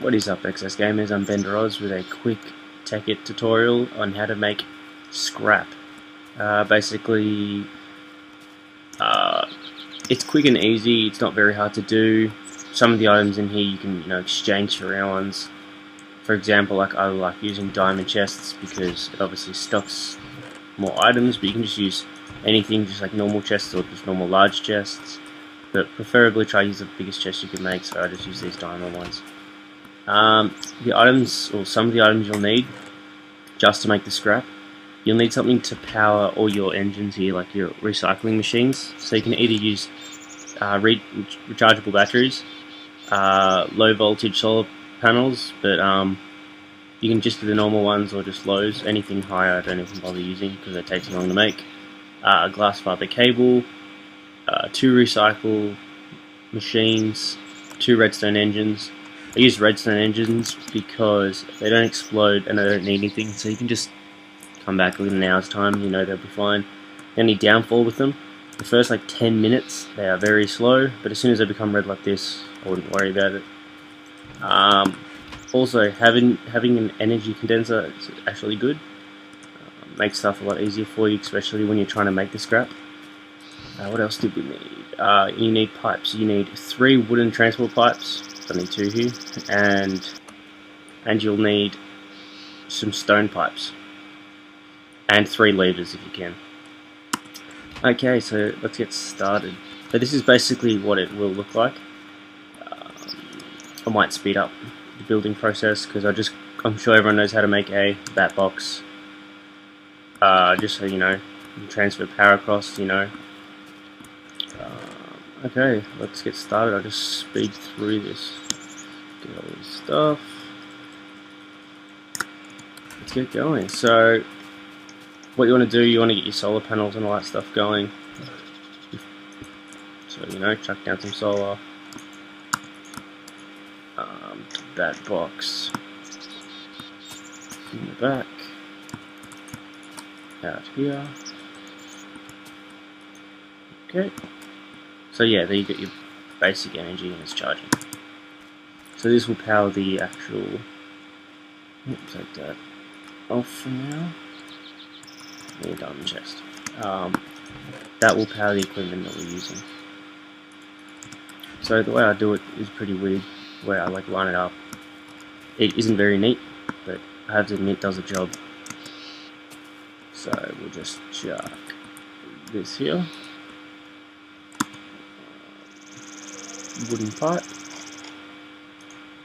What is up, XS Gamers? I'm BenderOz with a quick Tekkit tutorial on how to make scrap. Basically, it's quick and easy. It's not very hard to do. Some of the items in here you can exchange for rare ones. For example, I like using diamond chests because it obviously stocks more items, but you can just use anything, just like normal chests or just normal large chests. But preferably try to use the biggest chest you can make, so I just use these diamond ones. The items, or some of the items you'll need just to make the scrap, you'll need something to power all your engines here, like your recycling machines. So you can either use rechargeable batteries, low voltage solar panels, but you can just do the normal ones or just lows. Anything higher I don't even bother using because it takes too long to make. A glass fiber cable, 2 recycle machines, 2 redstone engines. I use redstone engines because they don't explode and they don't need anything, so you can just come back within an hour's time, they'll be fine. Any downfall with them, the first like 10 minutes they are very slow, but as soon as they become red like this, I wouldn't worry about it. Also, having an energy condenser is actually good. Makes stuff a lot easier for you, especially when you're trying to make the scrap. What else did we need? You need pipes. You need 3 wooden transport pipes. I need 2 here, and you'll need some stone pipes and 3 levers if you can. Okay, so let's get started. So this is basically what it will look like. I might speed up the building process because I'm sure everyone knows how to make a bat box. Just so you know, you can transfer power across. Okay, let's get started. I'll just speed through this. Get all this stuff. Let's get going. So, what you want to do, you want to get your solar panels and all that stuff going. So, chuck down some solar. That box in the back. Out here. Okay. So yeah, there you get your basic energy and it's charging. So this will power the actual. Take that off for now. And your diamond chest. That will power the equipment that we're using. So the way I do it is pretty weird. Where I line it up. It isn't very neat, but I have to admit it does a job. So we'll just chuck this here. Wooden pipe.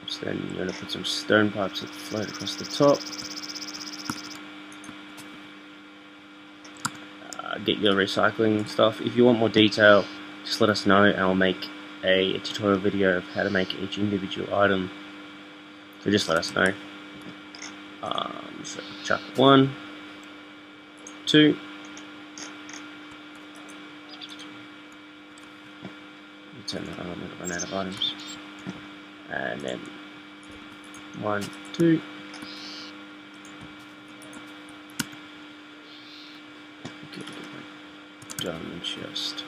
So then you're going to put some stone pipes that float across the top. Get your recycling stuff. If you want more detail, just let us know and I'll make a tutorial video of how to make each individual item. So just let us know. So chuck 1, 2. Turn that on, I'm going to run out of items. And then 1, 2. Get my diamond chest.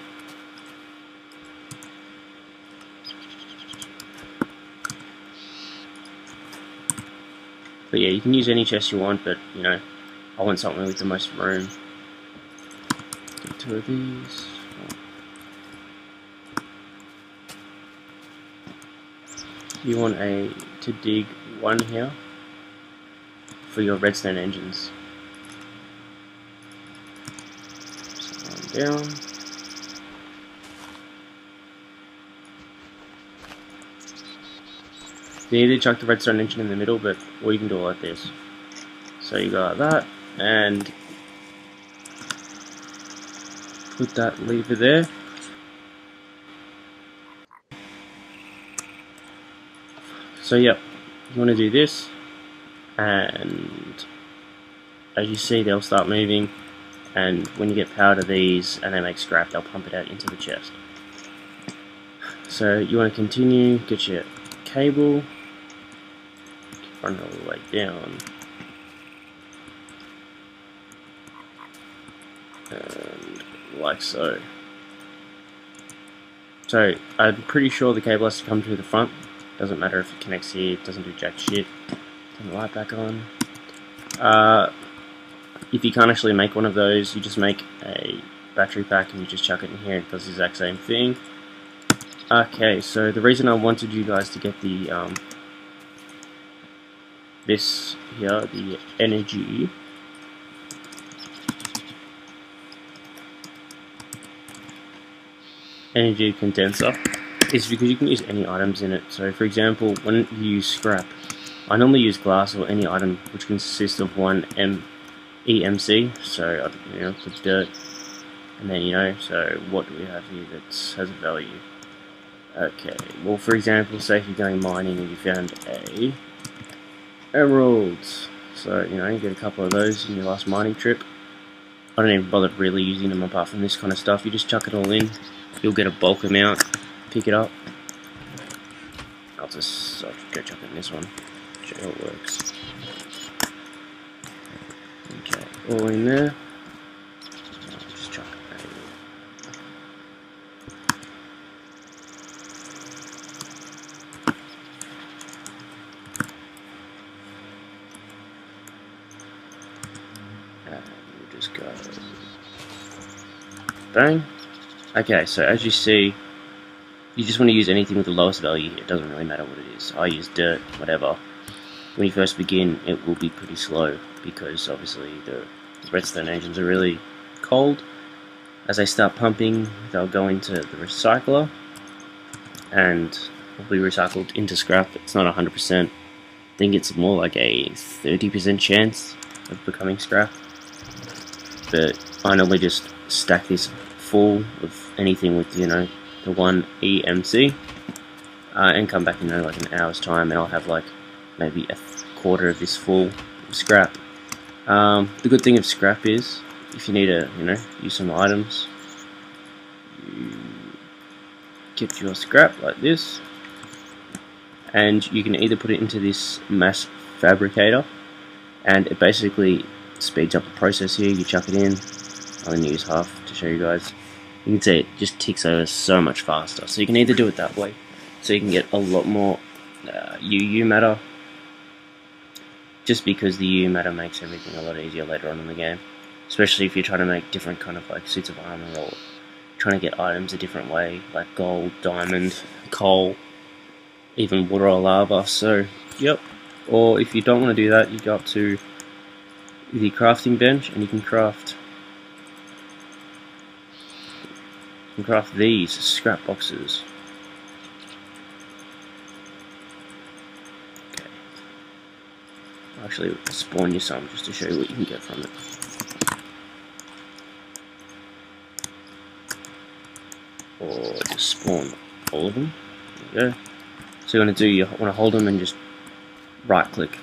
But yeah, you can use any chest you want, but I want something with the most room. Get 2 of these. You want to dig 1 here for your redstone engines. So 1 down. You need to chuck the redstone engine in the middle, or you can do it like this. So you go like that, and put that lever there. So yep, you want to do this, and as you see they'll start moving, and when you get power to these and they make scrap, they'll pump it out into the chest. So you want to continue, get your cable, run it all the way down, and like so. So I'm pretty sure the cable has to come through the front, Doesn't matter if it connects here, it doesn't do jack shit. Turn the light back on. If you can't actually make one of those, you just make a battery pack and you just chuck it in here and it does the exact same thing. Okay, so the reason I wanted you guys to get the this here, the energy condenser, is because you can use any items in it. So for example, when you use scrap, I normally use glass or any item which consists of one EMC, so you know, for dirt, and then, you know, so what do we have here that has a value? Okay, well, for example, say if you're going mining and you found a emerald, so, you know, you get a couple of those in your last mining trip. I don't even bother really using them apart from this kind of stuff. You just chuck it all in, you'll get a bulk amount, pick it up. I'll go chuck it in this one, show you how it works. Okay, all in there. I'll just chuck it. We'll just go bang. Okay, so as you see, you just want to use anything with the lowest value here. It doesn't really matter what it is. I use dirt, whatever. When you first begin, it will be pretty slow because obviously the redstone engines are really cold. As they start pumping, they'll go into the recycler and will be recycled into scrap. It's not 100%. I think it's more like a 30% chance of becoming scrap. But I normally just stack this full of anything with, you know, the one EMC and come back in, you know, like an hour's time, and I'll have like maybe a quarter of this full of scrap. The good thing of scrap is, if you need to, you know, use some items, you get your scrap like this, and you can either put it into this mass fabricator, and it basically speeds up the process here. You chuck it in. I'm going to use half to show you guys. You can see it just ticks over so much faster. So you can either do it that way, so you can get a lot more UU matter, just because the UU matter makes everything a lot easier later on in the game, especially if you're trying to make different kind of like suits of armor, or trying to get items a different way, like gold, diamond, coal, even water or lava. So yep. Or if you don't want to do that, you go up to the crafting bench and you can craft these scrap boxes. Okay. Actually, I'll spawn you some just to show you what you can get from it. Or just spawn all of them. There you go. So you're going to do, you want to hold them and just right click,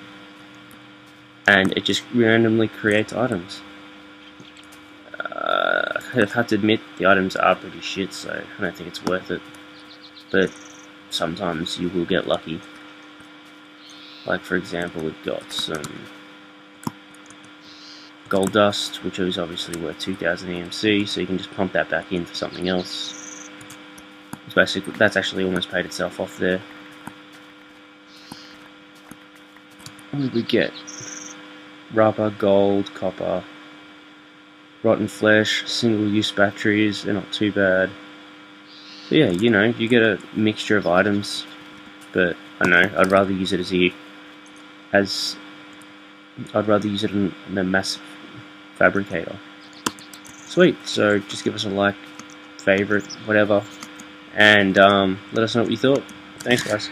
and it just randomly creates items. I have to admit, the items are pretty shit, so I don't think it's worth it, but sometimes you will get lucky. Like for example, we've got some gold dust, which is obviously worth 2000 EMC, so you can just pump that back in for something else. It's basically, that's actually almost paid itself off there. What did we get? Rubber, gold, copper, rotten flesh, single-use batteries. They're not too bad. So yeah, you know, you get a mixture of items, but I don't know, I'd rather use it I'd rather use it in the mass fabricator. Sweet. So just give us a like, favorite, whatever, and let us know what you thought. Thanks, guys.